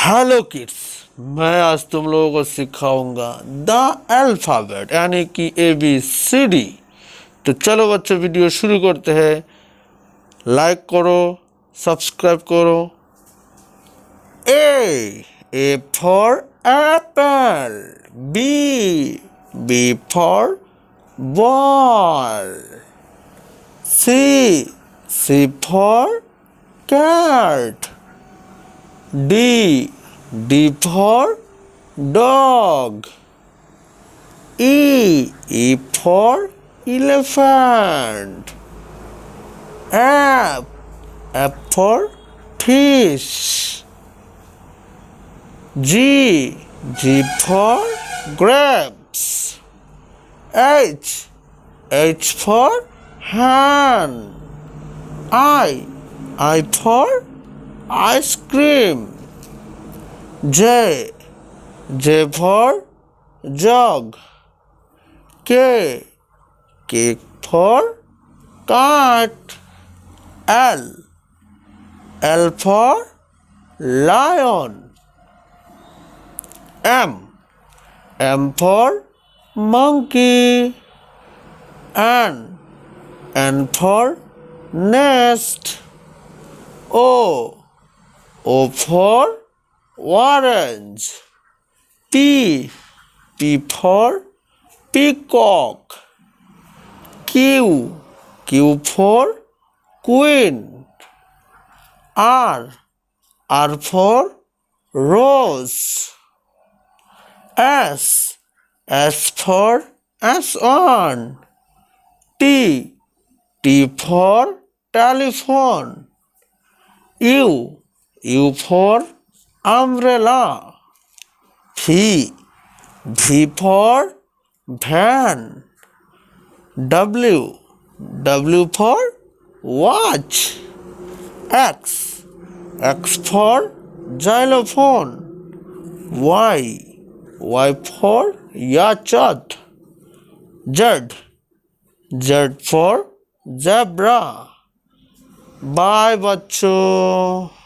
Hello kids, मैं आज तुम लोगों को सिखाऊंगा द अल्फ़ाबेट यानी कि ABCD। तो चलो बच्चों, वीडियो शुरू करते हैं। लाइक करो, सब्सक्राइब करो। A for apple. B for ball. C for cat. D for dog. E for elephant. F for fish. G for grapes. H for hen. I for ice cream. J for jug. K for cat. L for lion. M for monkey. N for nest. O for orange. P for peacock. Q for queen. R for rose. S for swan. T for telephone. U for umbrella. V for van. W for watch. X for xylophone. Y for yacht. Z for zebra. Bye बच्चों।